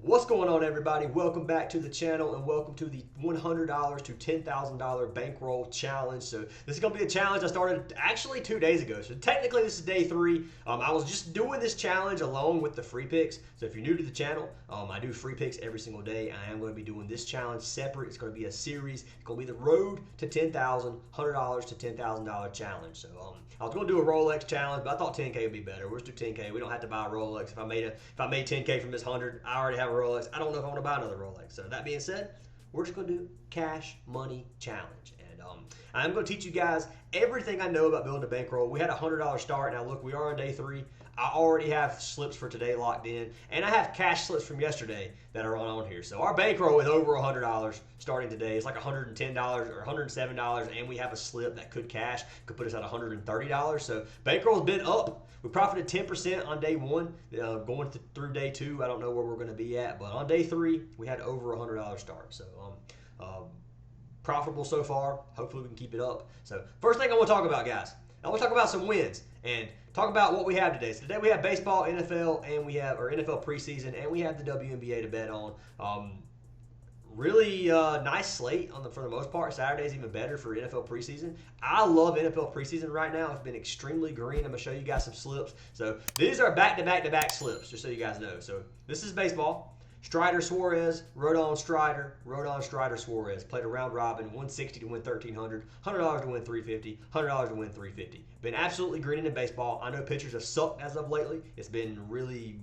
What's going on, everybody? Welcome back to the channel and welcome to the $100 to $10,000 bankroll challenge. So this is going to be a challenge I started actually 2 days ago. So technically this is day 3. I was just doing this challenge along with the free picks. So if you're new to the channel, I do free picks every single day. I am going to be doing this challenge separate. It's going to be a series. It's going to be the road to $10,000, $100 to $10,000 challenge. So I was going to do a Rolex challenge, but I thought 10K would be better. We'll just do 10K. We don't have to buy a Rolex. If I made 10K from this 100, I already have a Rolex. I don't know if I want to buy another Rolex. So that being said, we're just going to do cash money challenge. And I'm going to teach you guys everything I know about building a bankroll. We had a $100 start. Now look, we are on day 3. I already have slips for today locked in, and I have cash slips from yesterday that are on here. So our bankroll is over $100 starting today. It's like $110 or $107, and we have a slip that could cash, could put us at $130. So bankroll's been up. We profited 10% on day 1, going through day 2. I don't know where we're going to be at, but on day 3, we had over $100 start. So profitable so far. Hopefully we can keep it up. So first thing I want to talk about, guys, I want to talk about some wins and talk about what we have today. So today we have baseball, NFL, and we have our NFL preseason, and we have the WNBA to bet on. Really nice slate for the most part. Saturday's even better for NFL preseason. I love NFL preseason right now. It's been extremely green. I'm going to show you guys some slips. So these are back-to-back-to-back slips, just so you guys know. So this is baseball. Strider Suarez, Rodon Strider, Suarez. Played a round robin, 160 to win 1,300, $100 to win 350, $100 to win 350. Been absolutely greening in baseball. I know pitchers have sucked as of lately. It's been really,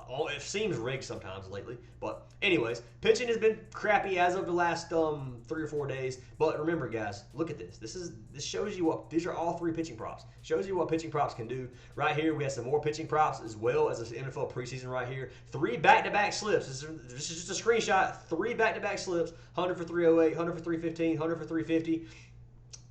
it seems rigged sometimes lately. But anyways, pitching has been crappy as of the last 3 or 4 days. But remember, guys, look at this. This shows you what, these are all 3 pitching props. Shows you what pitching props can do. Right here, we have some more pitching props as well as the NFL preseason right here. 3 back-to-back slips. This is just a screenshot. 3 back-to-back slips. 100 for 308, 100 for 315, 100 for 350.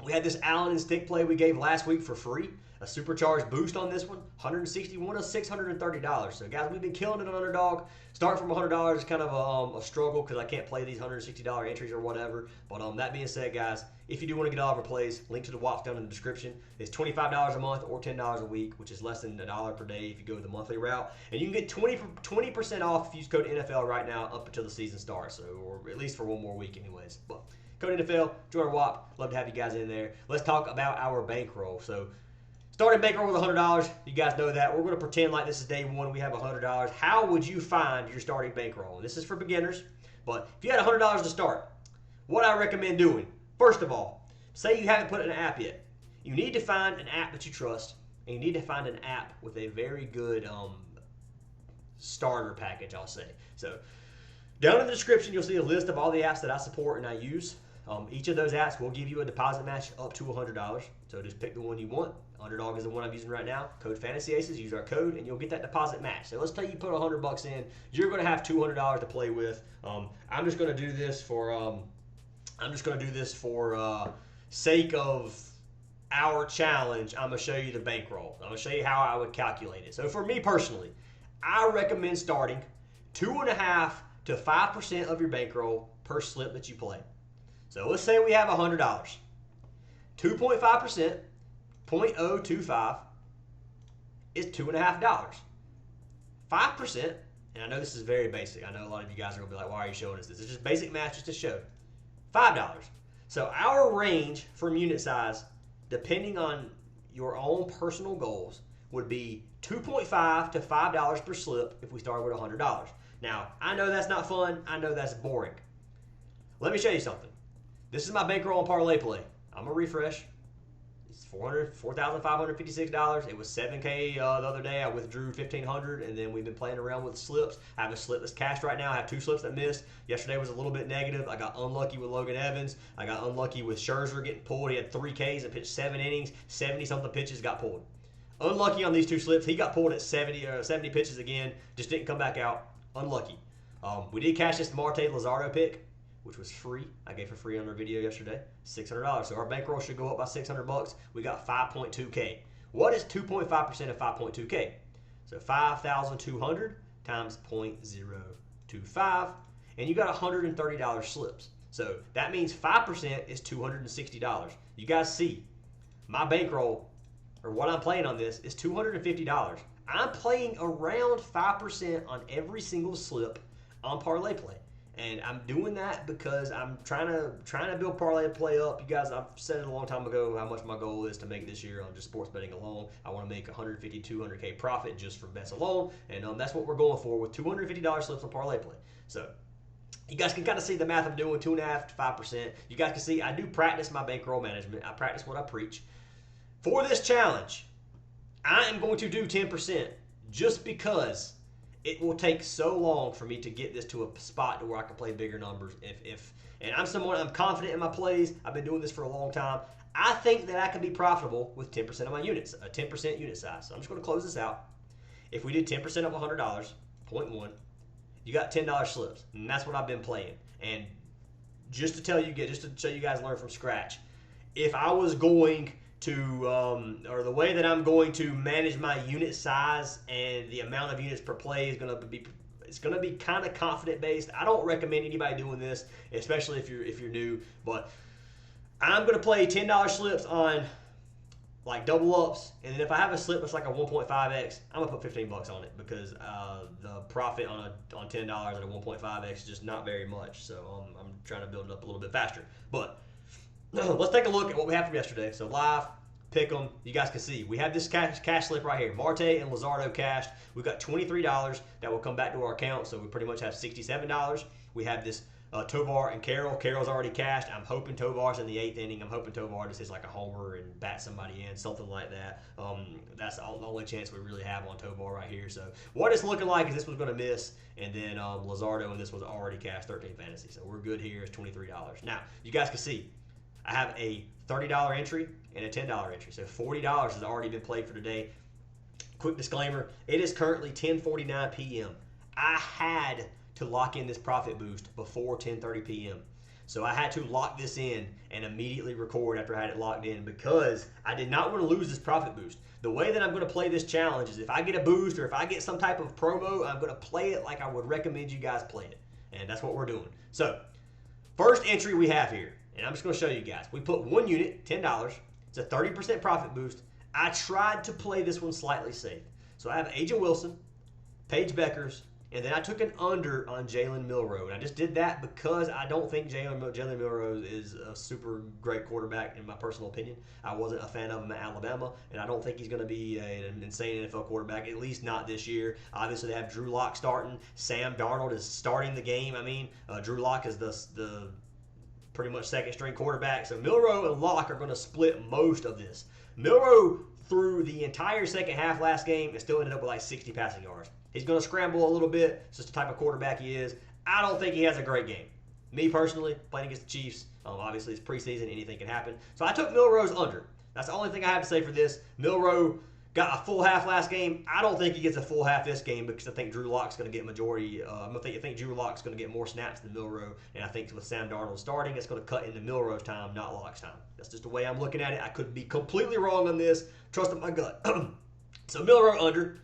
We had this Allen and stick play we gave last week for free. A supercharged boost on this one, $161 of $630. So guys, we've been killing it on underdog. Starting from $100 is kind of a struggle because I can't play these $160 entries or whatever. But that being said, guys, if you do want to get all of our plays, link to the WAPs down in the description. It's $25 a month or $10 a week, which is less than $1 per day if you go the monthly route. And you can get 20% off if you use code NFL right now up until the season starts, so or at least for 1 more week anyways. But code NFL, join our WAP. Love to have you guys in there. Let's talk about our bankroll. So starting bankroll with $100, you guys know that. We're going to pretend like this is day 1. We have $100. How would you find your starting bankroll? And this is for beginners, but if you had $100 to start, what I recommend doing, first of all, say you haven't put in an app yet. You need to find an app that you trust, and you need to find an app with a very good starter package, I'll say. So down in the description, you'll see a list of all the apps that I support and I use. Each of those apps will give you a deposit match up to $100. So just pick the one you want. Underdog is the one I'm using right now. Code Fantasy Aces. Use our code, and you'll get that deposit match. So let's say you put $100 in. You're going to have $200 to play with. I'm just going to do this for sake of our challenge. I'm going to show you the bankroll. I'm going to show you how I would calculate it. So for me personally, I recommend starting 2.5 to 5% of your bankroll per slip that you play. So let's say we have $100. 2.5%, 0.025 is $2.50. 5%, and I know this is very basic. I know a lot of you guys are going to be like, why are you showing us this? It's just basic math just to show. $5. So our range from unit size, depending on your own personal goals, would be $2.5 to $5 per slip if we start with $100. Now, I know that's not fun. I know that's boring. Let me show you something. This is my bankroll and parlay play. I'm going to refresh. It's $4,556. It was $7K the other day. I withdrew $1,500, and then we've been playing around with slips. I have a slip that's cashed right now. I have 2 slips that missed. Yesterday was a little bit negative. I got unlucky with Logan Evans. I got unlucky with Scherzer getting pulled. He had 3 Ks and pitched 7 innings. 70-something pitches got pulled. Unlucky on these 2 slips. He got pulled at 70 pitches again. Just didn't come back out. Unlucky. We did cash this Marte Luzardo pick, which was free. I gave for free on our video yesterday. $600. So our bankroll should go up by $600. We got 5.2K. What is 2.5% of 5.2K? So 5,200 times 0.025, and you got $130 slips. So that means 5% is $260. You guys see, my bankroll, or what I'm playing on this, is $250. I'm playing around 5% on every single slip on parlay play. And I'm doing that because I'm trying to build parlay play up. You guys, I've said it a long time ago how much my goal is to make this year on just sports betting alone. I want to make 150, 200K profit just from bets alone, and that's what we're going for with $250 slips on parlay play. So you guys can kind of see the math I'm doing, 2.5 to 5%. You guys can see I do practice my bankroll management. I practice what I preach. For this challenge, I am going to do 10% just because it will take so long for me to get this to a spot to where I can play bigger numbers. And I'm confident in my plays. I've been doing this for a long time. I think that I can be profitable with 10% of my units, a 10% unit size. So I'm just going to close this out. If we did 10% of $100, 0.1, you got $10 slips, and that's what I've been playing. And just to show you guys learn from scratch, if I was going to, or the way that I'm going to manage my unit size and the amount of units per play is going to be kind of confident based. I don't recommend anybody doing this, especially if you're new. But I'm going to play $10 slips on like double ups, and then if I have a slip that's like a 1.5x, I'm gonna put $15 on it because the profit on $10 at a 1.5x is just not very much. So I'm trying to build it up a little bit faster. But let's take a look at what we have from yesterday. So live, pick them. You guys can see we have this cash slip right here. Marte and Luzardo cashed. We've got $23 that will come back to our account. So we pretty much have $67. We have this Tovar and Carroll. Carroll's already cashed. I'm hoping Tovar's in the 8th inning. I'm hoping Tovar just hits like a homer and bats somebody in, something like that. That's the only chance we really have on Tovar right here. So what it's looking like is this one's going to miss, and then Luzardo and this one's already cashed 13 fantasy. So we're good here. It's $23. Now, you guys can see I have a $30 entry and a $10 entry. So $40 has already been played for today. Quick disclaimer, it is currently 10:49 p.m. I had to lock in this profit boost before 10:30 p.m. So I had to lock this in and immediately record after I had it locked in because I did not want to lose this profit boost. The way that I'm going to play this challenge is if I get a boost or if I get some type of promo, I'm going to play it like I would recommend you guys play it. And that's what we're doing. So first entry we have here, and I'm just going to show you guys. We put one unit, $10. It's a 30% profit boost. I tried to play this one slightly safe. So I have Agent Wilson, Paige Beckers, and then I took an under on Jalen Milroe. And I just did that because I don't think Jalen Milroe is a super great quarterback in my personal opinion. I wasn't a fan of him at Alabama, and I don't think he's going to be an insane NFL quarterback, at least not this year. Obviously, they have Drew Lock starting. Sam Darnold is starting the game. Drew Lock is the pretty much second string quarterback. So Milroe and Lock are going to split most of this. Milroe, through the entire second half last game, and still ended up with like 60 passing yards. He's going to scramble a little bit. It's just the type of quarterback he is. I don't think he has a great game. Me personally, playing against the Chiefs, obviously it's preseason, anything can happen. So I took Milroe's under. That's the only thing I have to say for this. Milroe got a full half last game. I don't think he gets a full half this game because I think Drew Lock's going to get majority. I think Drew Lock's going to get more snaps than Milroe, and I think with Sam Darnold starting, it's going to cut into Milroe's time, not Lock's time. That's just the way I'm looking at it. I could be completely wrong on this. Trust my gut. So Milroe under.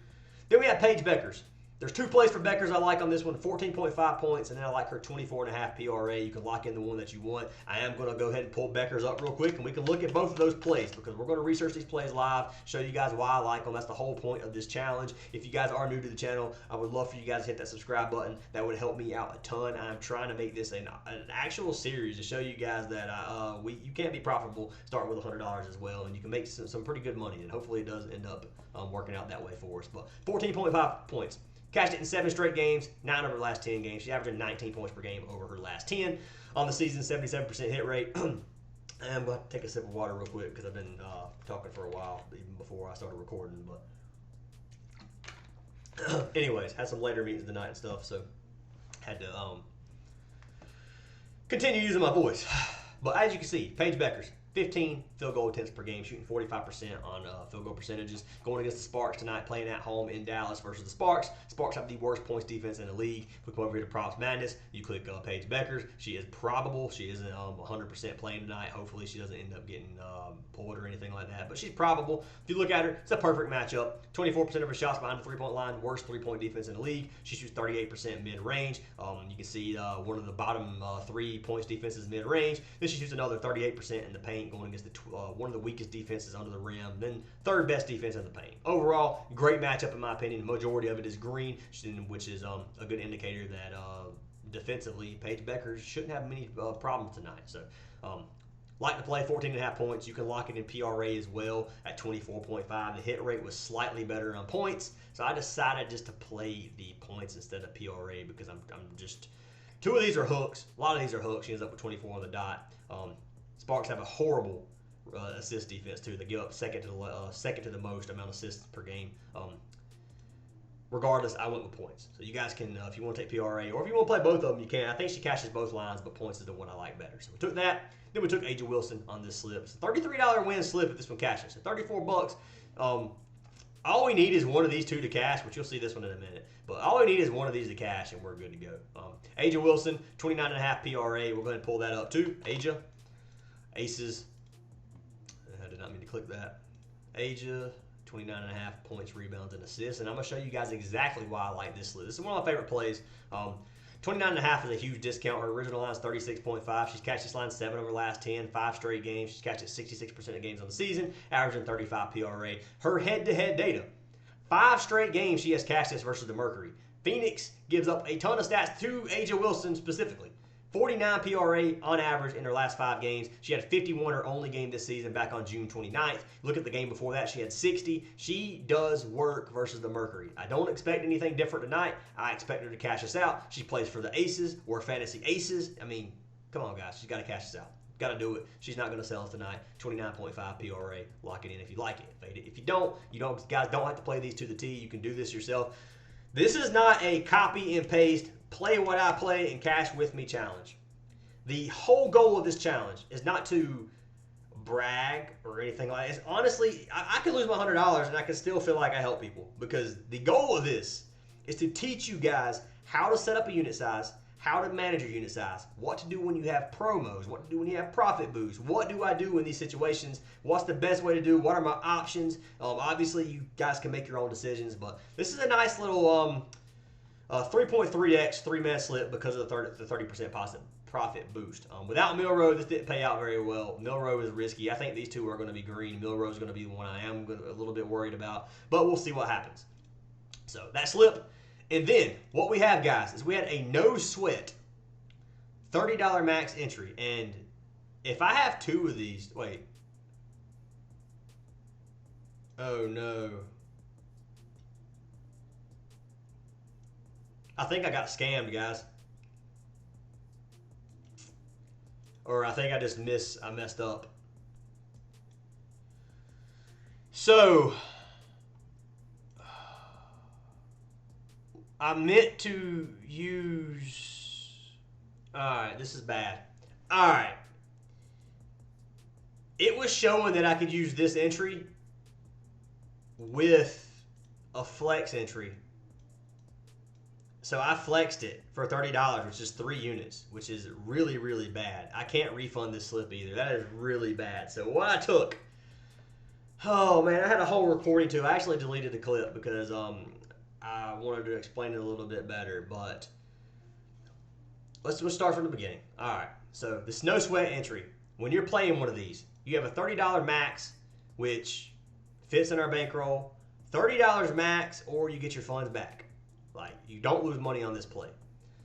Then we have Paige Beckers. There's two plays for Beckers I like on this one, 14.5 points, and then I like her 24.5 PRA. You can lock in the one that you want. I am going to go ahead and pull Beckers up real quick, and we can look at both of those plays because we're going to research these plays live, show you guys why I like them. That's the whole point of this challenge. If you guys are new to the channel, I would love for you guys to hit that subscribe button. That would help me out a ton. I'm trying to make this an actual series to show you guys that you can't be profitable starting with $100 as well, and you can make some pretty good money, and hopefully it does end up working out that way for us. But 14.5 points. Cashed it in 7 straight games, 9 over the last 10 games. She's averaging 19 points per game over her last 10. On the season, 77% hit rate. I'm going to take a sip of water real quick because I've been talking for a while, even before I started recording. But anyways, had some later meetings tonight and stuff, so had to continue using my voice. But as you can see, Paige Beckers, 15 field goal attempts per game, shooting 45% on field goal percentages. Going against the Sparks tonight, playing at home in Dallas versus the Sparks. Sparks have the worst points defense in the league. If we come over here to Props Madness, you click Paige Beckers. She is probable. She isn't 100% playing tonight. Hopefully she doesn't end up getting pulled or anything like that. But she's probable. If you look at her, it's a perfect matchup. 24% of her shots behind the three-point line. Worst three-point defense in the league. She shoots 38% mid-range. You can see one of the bottom 3 points defenses mid-range. Then she shoots another 38% in the paint. paint, going against one of the weakest defenses under the rim, then third best defense in the paint. Overall, great matchup in my opinion. The majority of it is green, which is a good indicator that defensively, Paige Becker shouldn't have many problems tonight. So, like to play 14.5 points. You can lock it in PRA as well at 24.5. The hit rate was slightly better on points, so I decided just to play the points instead of PRA because I'm just. Two of these are hooks. A lot of these are hooks. She ends up with 24 on the dot. Sparks have a horrible assist defense too. They give up second to the most amount of assists per game. Regardless, I went with points. So you guys can, if you want to take PRA or if you want to play both of them, you can. I think she cashes both lines, but points is the one I like better. So we took that. Then we took Aja Wilson on this slip. It's a $33 win slip if this one cashes. So $34. All we need is one of these two to cash, which you'll see this one in a minute. But all we need is one of these to cash, and we're good to go. Aja Wilson, 29.5 PRA. We're going to pull that up too. Aja, aces. I did not mean to click that. Aja, 29.5 points, rebounds, and assists. And I'm going to show you guys exactly why I like this slip. This is one of my favorite plays. 29.5 is a huge discount. Her original line is 36.5. She's cashed this line 7 over the last 10, 5 straight games. She's cashed it 66% of games on the season, averaging 35 PRA. Her head-to-head data, 5 straight games she has cashed this versus the Mercury. Phoenix gives up a ton of stats to Aja Wilson specifically. 49 PRA on average in her last 5 games. She had 51 her only game this season back on June 29th. Look at the game before that. She had 60. She does work versus the Mercury. I don't expect anything different tonight. I expect her to cash us out. She plays for the Aces. We're fantasy Aces. I mean, come on, guys. She's got to cash us out. Got to do it. She's not going to sell us tonight. 29.5 PRA. Lock it in if you like it. Fade it. If you don't, guys don't have to play these to the T. You can do this yourself. This is not a copy and paste, play what I play and cash with me challenge. The whole goal of this challenge is not to brag or anything like that. It's honestly, I could lose my $100 and I can still feel like I help people because the goal of this is to teach you guys how to set up a unit size, how to manage your unit size, what to do when you have promos, what to do when you have profit boosts, what do I do in these situations, what's the best way to do, what are my options. Obviously, you guys can make your own decisions, but this is a nice little 3.3x 3-man slip because of the 30% profit boost. Without Milrow, this didn't pay out very well. Milrow is risky. I think these two are going to be green. Milrow is going to be the one I am a little bit worried about, but we'll see what happens. So that slip. And then what we have, guys, is we had a no sweat $30 max entry. And if I have 2 of these, wait. Oh, no. I think I got scammed, guys. Or I think I just messed up. So I meant to use. Alright, this is bad. Alright. It was showing that I could use this entry with a flex entry. So I flexed it for $30, which is 3 units, which is really, really bad. I can't refund this slip either. That is really bad. So what I took, oh man, I had a whole recording too. I actually deleted the clip because I wanted to explain it a little bit better. But let's start from the beginning. All right. So this no sweat entry. When you're playing one of these, you have a $30 max, which fits in our bankroll. $30 max, or you get your funds back. Like, you don't lose money on this play.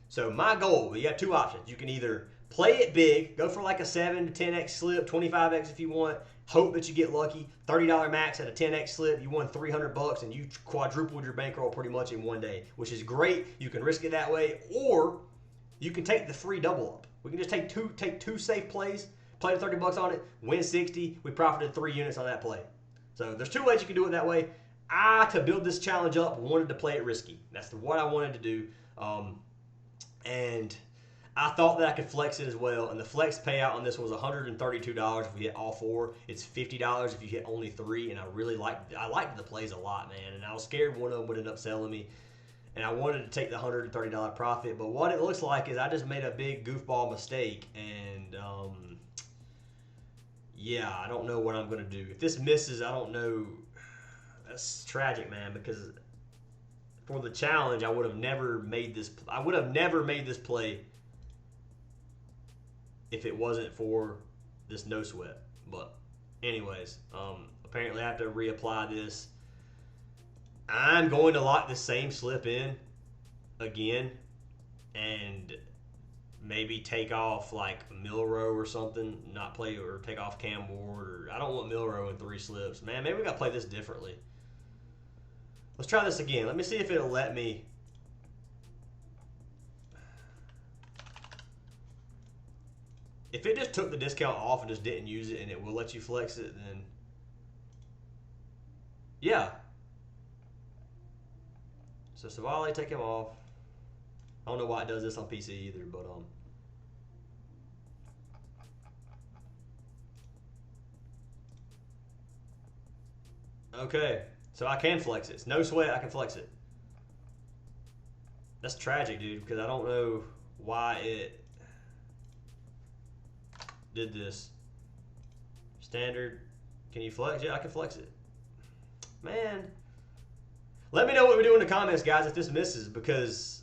So my goal, you have 2 options. You can either play it big, go for like a 7 to 10x slip, 25x if you want, hope that you get lucky. $30 max at a 10x slip, you won $300 and you quadrupled your bankroll pretty much in one day, which is great. You can risk it that way, or you can take the free double up. We can just take two safe plays, play the $30 on it, win 60. We profited 3 units on that play. So there's 2 ways you can do it that way. To build this challenge up, wanted to play it risky. That's what I wanted to do. And I thought that I could flex it as well. And the flex payout on this was $132 if we hit all 4. It's $50 if you hit only 3. And I liked the plays a lot, man. And I was scared one of them would end up selling me. And I wanted to take the $130 profit. But what it looks like is I just made a big goofball mistake. And yeah, I don't know what I'm going to do. If this misses, I don't know. That's tragic, man, because for the challenge, I would have never made this play if it wasn't for this no sweat. But anyways, apparently I have to reapply this. I'm going to lock the same slip in again and maybe take off like Milrow or something, not play or take off Cam Ward, or I don't want Milrow in 3 slips. Man, maybe we got to play this differently. Let's try this again. Let me see if it'll let me. If it just took the discount off and just didn't use it and it will let you flex it, then yeah. So Savale, take him off. I don't know why it does this on PC either, but okay. So I can flex it. It's no sweat, I can flex it. That's tragic, dude, because I don't know why it did this. Standard. Can you flex? Yeah, I can flex it. Man. Let me know what we do in the comments, guys, if this misses, because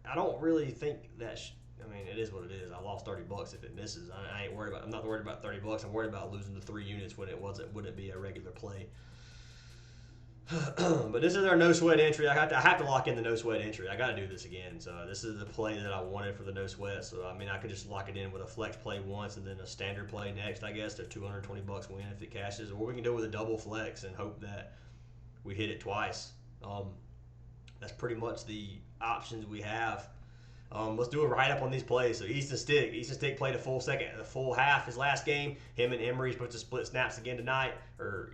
I don't really think that. I mean, it is what it is. I lost $30 if it misses. I ain't worried about. I'm not worried about $30. I'm worried about losing the 3 units when it wouldn't be a regular play. But this is our no sweat entry. I have to lock in the no sweat entry. I got to do this again. So this is the play that I wanted for the no sweat. So I mean, I could just lock it in with a flex play once and then a standard play next. I guess to $220 win if it cashes, or we can do it with a double flex and hope that we hit it twice. That's pretty much the options we have. Let's do a write-up on these plays. So Easton Stick played a full half his last game. Him and Emery's supposed to split snaps again tonight, or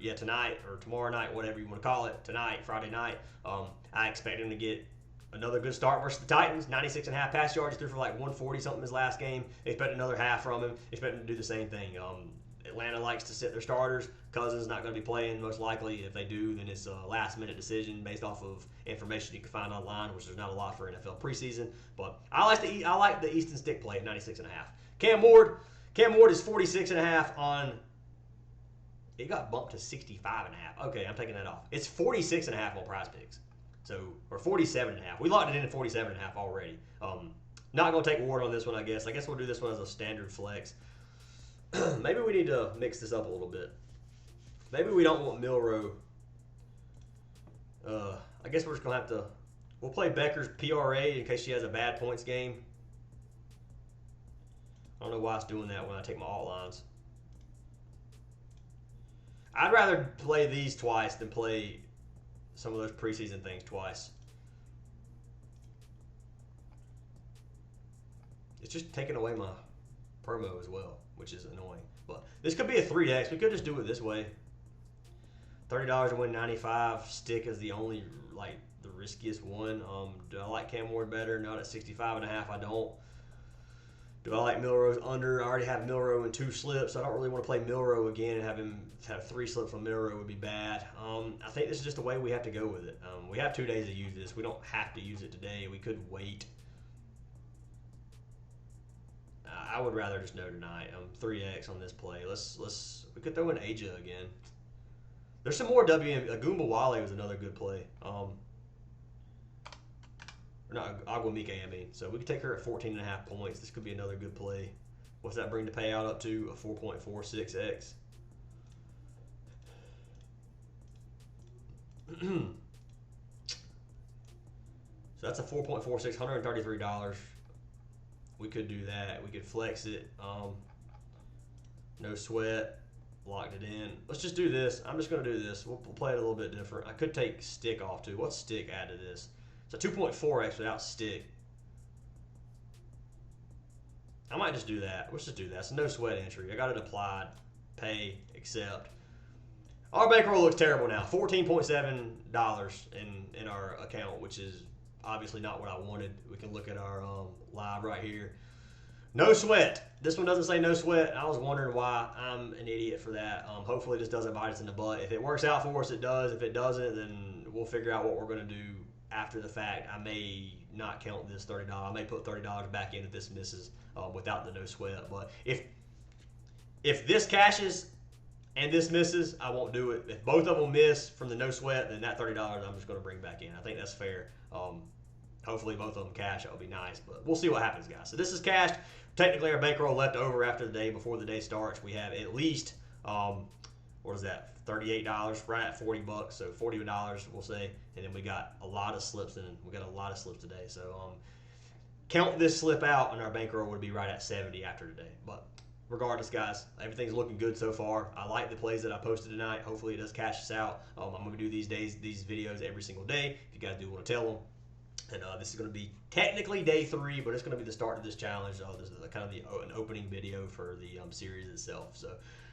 tomorrow night, whatever you want to call it. Tonight, Friday night. I expect him to get another good start versus the Titans. 96.5 pass yards. He threw for like 140 something his last game. Expect another half from him. Expect him to do the same thing. Atlanta likes to sit their starters. Cousins not going to be playing most likely. If they do, then it's a last-minute decision based off of information you can find online, which there's not a lot for NFL preseason. But I like the Easton Stick play at 96.5. Cam Ward is 46.5 on. It got bumped to 65.5. Okay, I'm taking that off. It's 46.5 on Prize Picks. So, or 47.5. We locked it in at 47.5 already. Not going to take Ward on this one, I guess. I guess we'll do this one as a standard flex. Maybe we need to mix this up a little bit. Maybe we don't want Milrow. I guess we're just going to have to. We'll play Becker's PRA in case she has a bad points game. I don't know why it's doing that when I take my alt lines. I'd rather play these twice than play some of those preseason things twice. It's just taking away my promo as well, which is annoying. But this could be a 3x. We could just do it this way. $30 to win 95. Stick is the only, the riskiest one. Do I like Cam Ward better? Not at 65.5. I don't. Do I like Milrow's under? I already have Milrow in 2 slips. I don't really want to play Milrow again and have 3 slips on Milrow would be bad. I think this is just the way we have to go with it. We have 2 days to use this. We don't have to use it today. We could wait. I would rather just know tonight. 3x on this play. We could throw in Aja again. There's some more WM. Goomba Wale was another good play. Or not Aguamike, I mean. So we could take her at 14.5 points. This could be another good play. What's that bring the payout up to? A 4.46x. So that's a 4.46, $133. We could do that. We could flex it. No sweat. Locked it in. Let's just do this. I'm just going to do this. We'll play it a little bit different. I could take Stick off too. What's Stick add to this? It's a 2.4x without Stick. I might just do that. Let's just do that. It's a no sweat entry. I got it applied. Pay. Accept. Our bankroll looks terrible now. $14.7 in our account, which is obviously not what I wanted. We can look at our live right here. No sweat. This one doesn't say no sweat. I was wondering why. I'm an idiot for that. Hopefully this doesn't bite us in the butt. If it works out for us, it does. If it doesn't, then we'll figure out what we're going to do after the fact. I may not count this $30. I may put $30 back in if this misses without the no sweat. But if this cashes and this misses, I won't do it. If both of them miss from the no sweat, then that $30 I'm just going to bring back in. I think that's fair. Hopefully both of them cash. That would be nice, but we'll see what happens, guys. So this is cashed. Technically, our bankroll left over after the day before the day starts. We have at least What is that? $38, right at $40. So $40 we'll say, and then we got a lot of slips in. We got a lot of slips today. So count this slip out, and our bankroll would be right at 70 after today. But regardless, guys, everything's looking good so far. I like the plays that I posted tonight. Hopefully, it does cash us out. I'm going to do these videos every single day. If you guys do want to tell them. And this is going to be technically day 3, but it's going to be the start of this challenge. This is kind of an opening video for the series itself. So,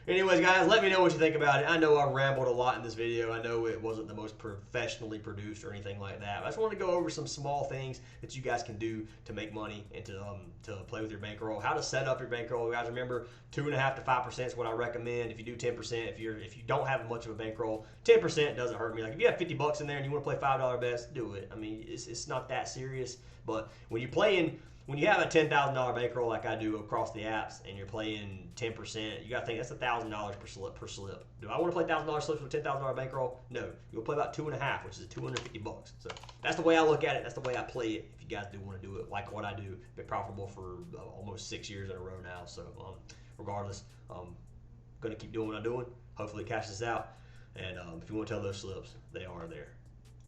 anyways, guys, let me know what you think about it. I know I rambled a lot in this video. I know it wasn't the most professionally produced or anything like that. But I just wanted to go over some small things that you guys can do to make money and to play with your bankroll. How to set up your bankroll, guys. Remember, 2.5 to 5% is what I recommend. If you do 10%, if you don't have much of a bankroll, 10% doesn't hurt me. Like if you have $50 in there and you want to play $5 bets, do it. I mean, it's not that serious. But when you're playing, when you have a $10,000 bankroll like I do across the apps, and you're playing 10%, you got to think that's $1,000 per slip. Do I want to play $1,000 slips with a $10,000 bankroll? No. You'll play about 2.5, which is $250. So that's the way I look at it. That's the way I play it. If you guys do want to do it like what I do, been profitable for almost 6 years in a row now. So regardless, I'm going to keep doing what I'm doing. Hopefully it cashes out. And if you want to tell those slips, they are there.